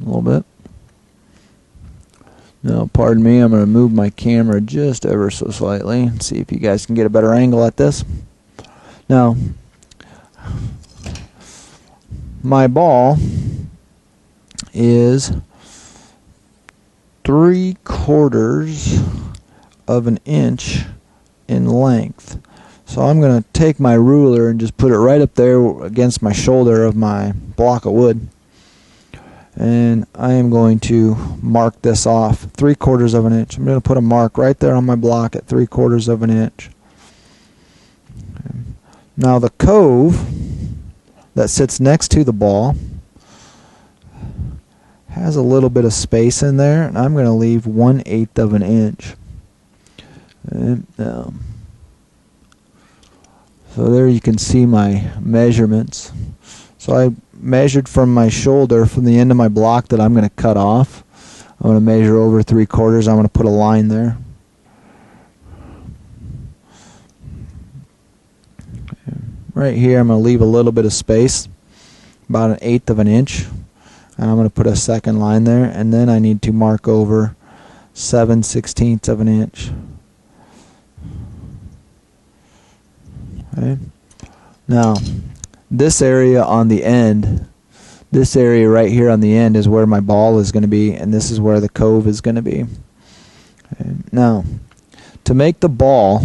a little bit. Now, pardon me, I'm going to move my camera just ever so slightly and see if you guys can get a better angle at this. Now, my ball is 3/4 of an inch in length. So I'm going to take my ruler and just put it right up there against my shoulder of my block of wood. And I am going to mark this off 3/4 of an inch. I'm going to put a mark right there on my block at 3/4 of an inch. Now the cove that sits next to the ball has a little bit of space in there, and I'm going to leave 1/8 of an inch. And, so there you can see my measurements. So I measured from my shoulder, from the end of my block that I'm going to cut off. I'm going to measure over 3/4. I'm going to put a line there. Right here I'm going to leave a little bit of space, about 1/8 of an inch. And I'm going to put a second line there, and then I need to mark over 7/16 of an inch. Okay. Now, this area on the end, this area right here on the end is where my ball is going to be, and this is where the cove is going to be. Okay. Now, to make the ball,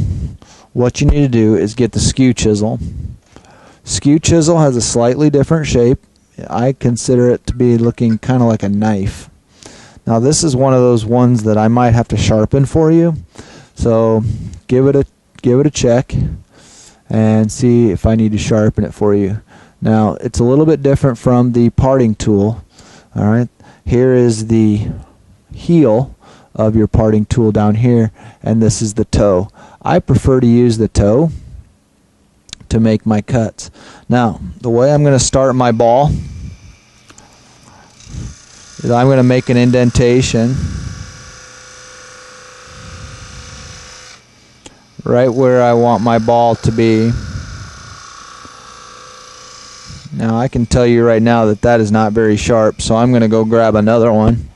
what you need to do is get the skew chisel. Skew chisel has a slightly different shape. I consider it to be looking kind of like a knife. Now this is one of those ones that I might have to sharpen for you, so give it a check and see if I need to sharpen it for you. Now it's a little bit different from the parting tool. All right, here is the heel of your parting tool down here, and this is the toe. I prefer to use the toe to make my cuts. Now, the way I'm going to start my ball is I'm going to make an indentation right where I want my ball to be. Now, I can tell you right now that that is not very sharp, so I'm going to go grab another one.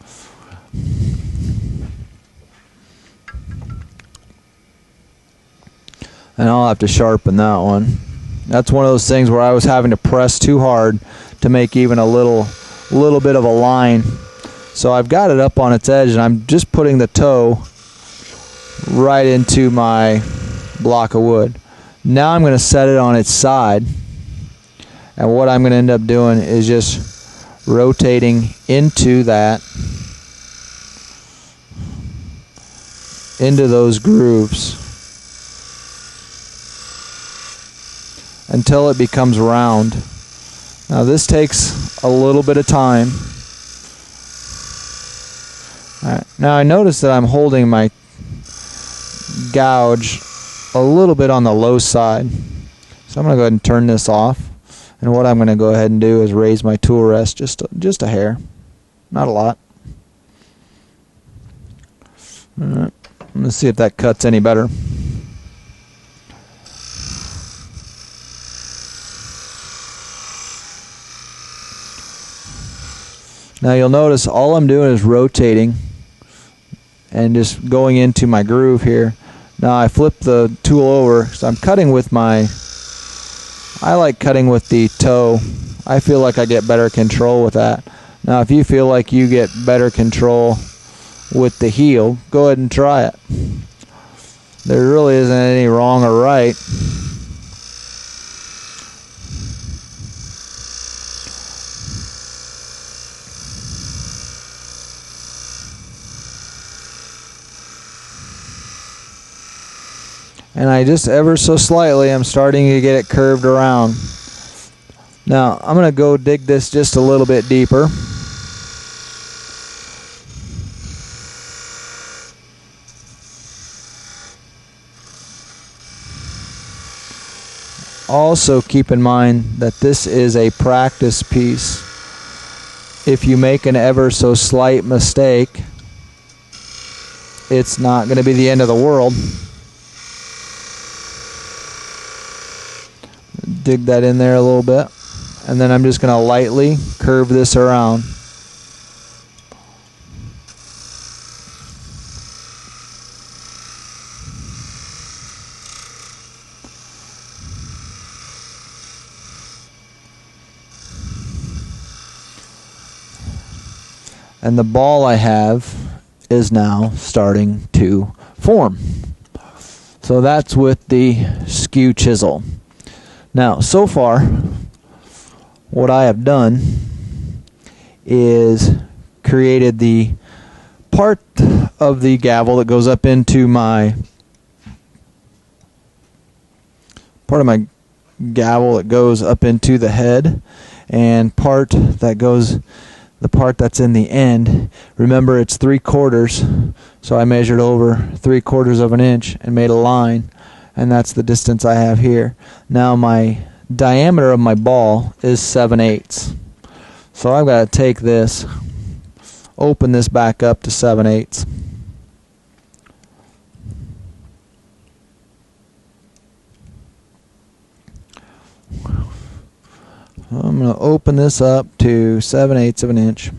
And I'll have to sharpen that one. That's one of those things where I was having to press too hard to make even a little bit of a line. So I've got it up on its edge, and I'm just putting the toe right into my block of wood. Now I'm going to set it on its side, and what I'm going to end up doing is just rotating into that, into those grooves, until it becomes round. Now this takes a little bit of time. All right. Now I notice that I'm holding my gouge a little bit on the low side. So I'm going to go ahead and turn this off. And what I'm going to go ahead and do is raise my tool rest just a hair. Not a lot. All right. I'm going to see if that cuts any better. Now you'll notice all I'm doing is rotating and just going into my groove here. Now I flip the tool over, so I'm cutting with I like cutting with the toe. I feel like I get better control with that. Now if you feel like you get better control with the heel, go ahead and try it. There really isn't any wrong or right. And I just ever so slightly, I'm starting to get it curved around. Now, I'm going to go dig this just a little bit deeper. Also keep in mind that this is a practice piece. If you make an ever so slight mistake, it's not going to be the end of the world. Dig that in there a little bit, and then I'm just going to lightly curve this around. and the ball I have is now starting to form. So that's with the skew chisel. Now, so far, what I have done is created the part of the gavel that goes up into my gavel that goes up into the head, and the part that's in the end. Remember, it's 3/4, so I measured over 3/4 of an inch and made a line, and that's the distance I have here. Now my diameter of my ball is 7/8. So I've got to take this, open this back up to 7/8. I'm going to open this up to 7/8 of an inch.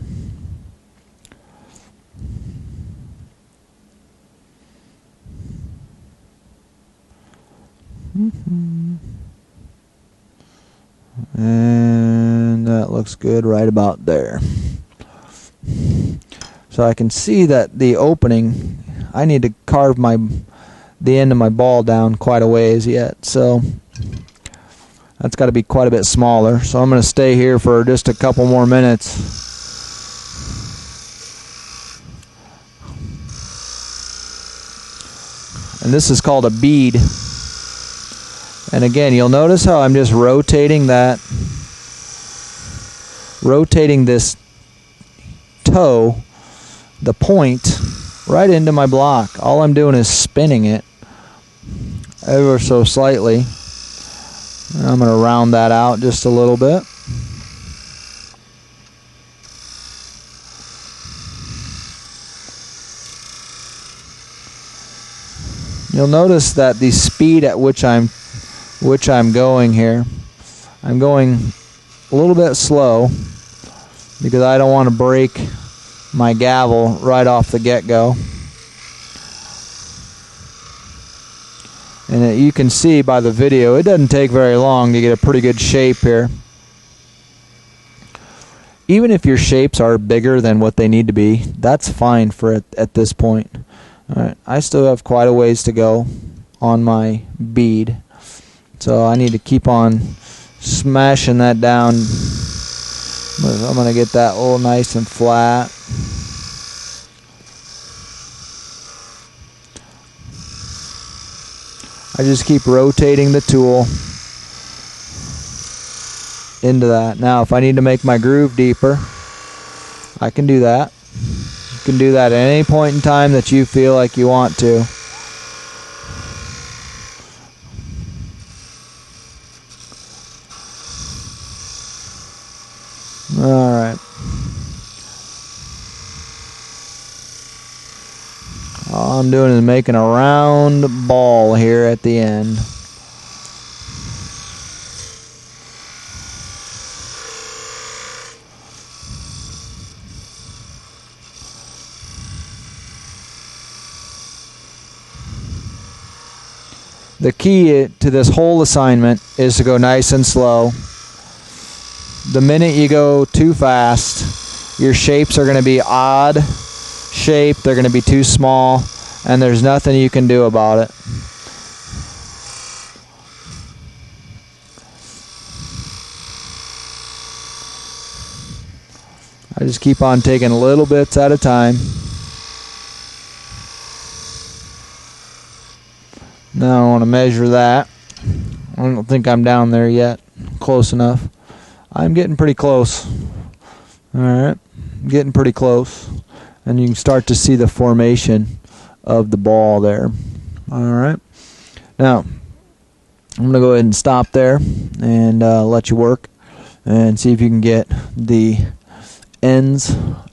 And that looks good right about there. So I can see that the opening, I need to carve the end of my ball down quite a ways yet, so that's got to be quite a bit smaller. So I'm going to stay here for just a couple more minutes. And this is called a bead. And again, you'll notice how I'm just rotating this toe, the point, right into my block. All I'm doing is spinning it ever so slightly. I'm going to round that out just a little bit. You'll notice that the speed at which I'm going here, I'm going a little bit slow because I don't want to break my gavel right off the get-go. And you can see by the video, it doesn't take very long to get a pretty good shape here. Even if your shapes are bigger than what they need to be, that's fine for it at this point. All right, I still have quite a ways to go on my bead, so I need to keep on smashing that down. I'm going to get that all nice and flat. I just keep rotating the tool into that. Now, if I need to make my groove deeper, I can do that. You can do that at any point in time that you feel like you want to. All right. All I'm doing is making a round ball here at the end. The key to this whole assignment is to go nice and slow. The minute you go too fast, your shapes are going to be odd shape, they're going to be too small, and there's nothing you can do about it. I just keep on taking little bits at a time. Now I want to measure that. I don't think I'm down there yet. Close enough. I'm getting pretty close. Alright, getting pretty close. And you can start to see the formation of the ball there. Alright. Now, I'm going to go ahead and stop there and let you work and see if you can get the ends